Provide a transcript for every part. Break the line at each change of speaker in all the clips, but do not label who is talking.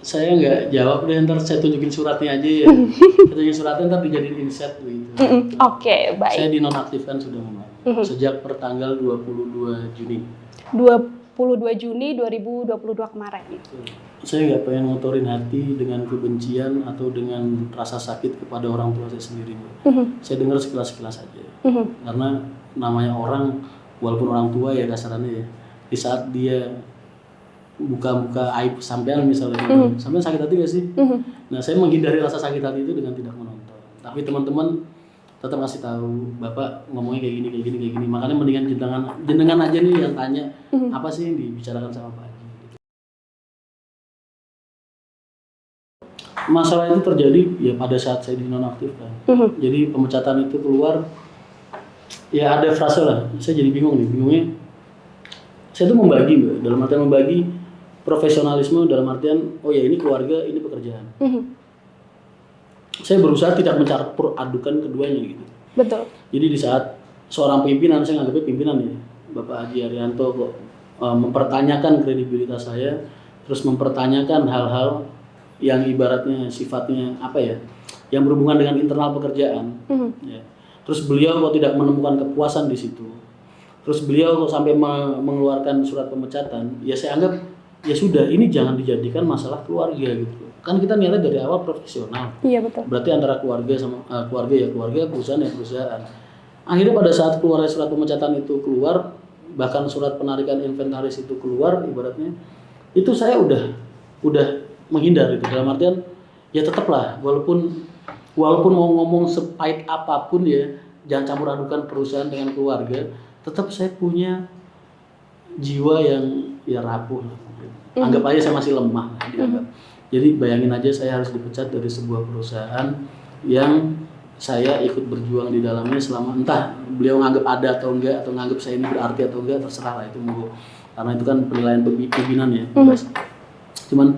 Saya nggak jawab deh, ntar saya tunjukin suratnya aja ya. Saya tunjukin suratnya ntar dijadiin inset gitu.
Oke, baik.
Saya dinonaktifkan sudah memang sejak pertanggal 22 Juni.
22 Juni 2022 kemarin.
Saya nggak pengen ngotorin hati dengan kebencian atau dengan rasa sakit kepada orang tua saya sendiri. Saya dengar sekilas-sekilas aja. Karena namanya orang, walaupun orang tua ya kasarannya ya, di saat dia buka-buka aib sampean misalnya, sampean sakit hati gak sih? Nah, saya menghindari rasa sakit hati itu dengan tidak menonton. Tapi teman-teman tetap ngasih tahu, Bapak ngomongnya kayak gini. Makanya mendingan jenengan aja nih yang tanya apa sih yang dibicarakan sama Pak Haji. Masalah itu terjadi ya pada saat saya dinonaktifkan. Jadi pemecatan itu keluar, ya ada frase lah. Saya jadi bingungnya. Saya tuh membagi, Mbak, dalam artian membagi profesionalisme dalam artian, oh ya ini keluarga, ini pekerjaan. Saya berusaha tidak mencampur adukan keduanya gitu.
Betul.
Jadi di saat seorang pimpinan, saya nganggapnya pimpinan ya, Bapak Haji Arianto kok mempertanyakan kredibilitas saya, terus mempertanyakan hal-hal yang ibaratnya sifatnya apa ya, yang berhubungan dengan internal pekerjaan. Ya. Terus beliau kok tidak menemukan kepuasan di situ. Terus beliau kok sampai mengeluarkan surat pemecatan, ya saya anggap ya sudah, ini jangan dijadikan masalah keluarga gitu. Kan kita niatnya dari awal profesional.
Iya, betul.
Berarti antara keluarga sama keluarga, perusahaan ya perusahaan. Akhirnya pada saat keluar surat pemecatan itu keluar, bahkan surat penarikan inventaris itu keluar ibaratnya, itu saya udah menghindar gitu. Dalam artian ya tetaplah walaupun mau ngomong sepahit apapun ya, jangan campur adukan perusahaan dengan keluarga, tetap saya punya jiwa yang ya rapuh. Anggap aja saya masih lemah dianggap. Jadi bayangin aja saya harus dipecat dari sebuah perusahaan yang saya ikut berjuang di dalamnya selama, entah beliau nganggap ada atau enggak, atau nganggap saya ini berarti atau enggak, terserah lah itu monggo. Karena itu kan penilaian pimpinan ya. Cuman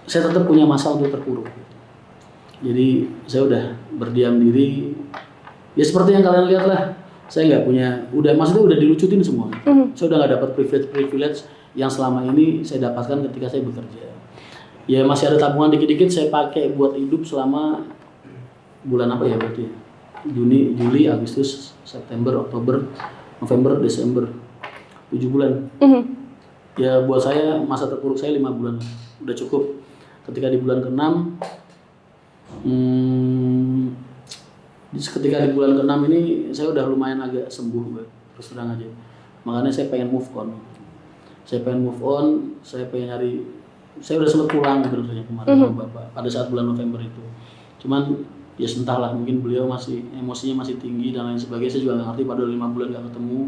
saya tetap punya masa untuk terpuruk. Jadi saya udah berdiam diri. Ya seperti yang kalian lihat lah. Saya nggak punya, maksudnya udah dilucutin semua. Saya udah nggak dapat privilege yang selama ini saya dapatkan ketika saya bekerja. Ya masih ada tabungan dikit-dikit saya pakai buat hidup selama bulan apa ya berarti? Juni, Juli, Agustus, September, Oktober, November, Desember, 7 bulan. Ya buat saya masa terpuruk saya 5 bulan udah cukup. Ketika di bulan ke-6, ketika di bulan ke-6 ini saya udah lumayan agak sembuh, terus terang aja. Makanya saya pengen move on. Saya pengen nyari, saya udah sempat pulang sebenarnya kemarin sama Bapak pada saat bulan November itu. Cuman ya entahlah, mungkin beliau masih emosinya masih tinggi dan lain sebagainya. Saya juga nggak ngerti, padahal 5 bulan nggak ketemu.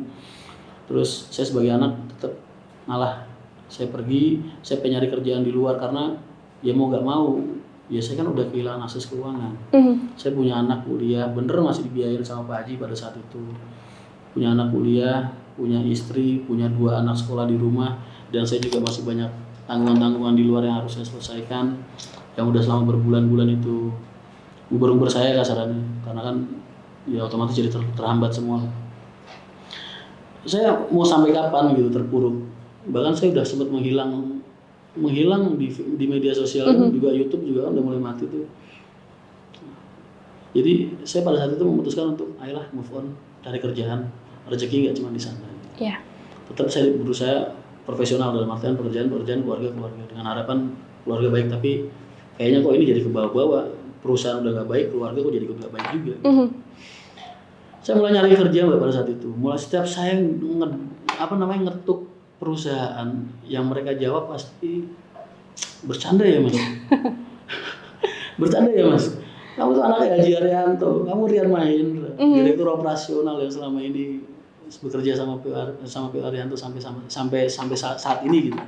Terus saya sebagai anak tetap ngalah. Saya pergi, saya pengen nyari kerjaan di luar karena ya mau nggak mau, ya saya kan udah kehilangan akses keuangan. Saya punya anak kuliah, bener masih dibiayain sama Pak Haji pada saat itu. Punya anak kuliah, punya istri, punya 2 anak sekolah di rumah, dan saya juga masih banyak tanggungan-tanggungan di luar yang harus saya selesaikan, yang udah selama berbulan-bulan itu uber-uber saya kasarannya, karena kan ya otomatis jadi terhambat semua. Saya mau sampai kapan gitu terpuruk, bahkan saya udah sempat menghilang di media sosial, juga YouTube juga udah mulai mati tuh. Jadi saya pada saat itu memutuskan untuk ayolah move on dari kerjaan, rezeki nggak cuma di sana.
Yeah.
Tetap saya berusaha profesional dalam artian pekerjaan, keluarga dengan harapan keluarga baik, tapi kayaknya kok ini jadi ke bawah-bawah, perusahaan udah nggak baik, keluarga kok jadi nggak baik juga. Saya mulai nyari kerja Mbak pada saat itu. Mulai setiap saya ngetuk perusahaan, yang mereka jawab pasti bercanda ya Mas. Bercanda ya Mas. Kamu tuh anaknya Haji Arianto, kamu Rian Mahendra, direktur operasional yang selama ini bekerja sama Pak Arianto sampai saat ini gitu.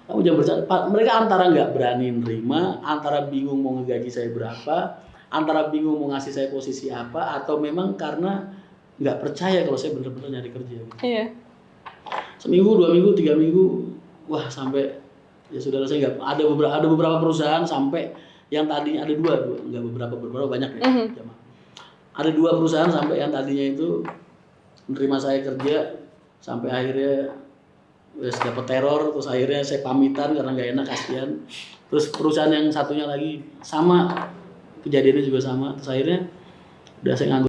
Kamu jangan bercanda. Mereka antara nggak berani nerima, antara bingung mau ngegaji saya berapa, antara bingung mau ngasih saya posisi apa, atau memang karena nggak percaya kalau saya benar-benar nyari kerja. Iya. Seminggu, 2 minggu, 3 minggu, wah sampai ya saudara saya nggak ada beberapa perusahaan sampai yang tadinya ada 2 nggak beberapa banyak ya. Ada 2 perusahaan sampai yang tadinya itu menerima saya kerja sampai akhirnya Terus dapat teror, terus akhirnya saya pamitan karena nggak enak, kasihan. Terus perusahaan yang satunya lagi sama, kejadiannya juga sama. Terus akhirnya udah saya nganggur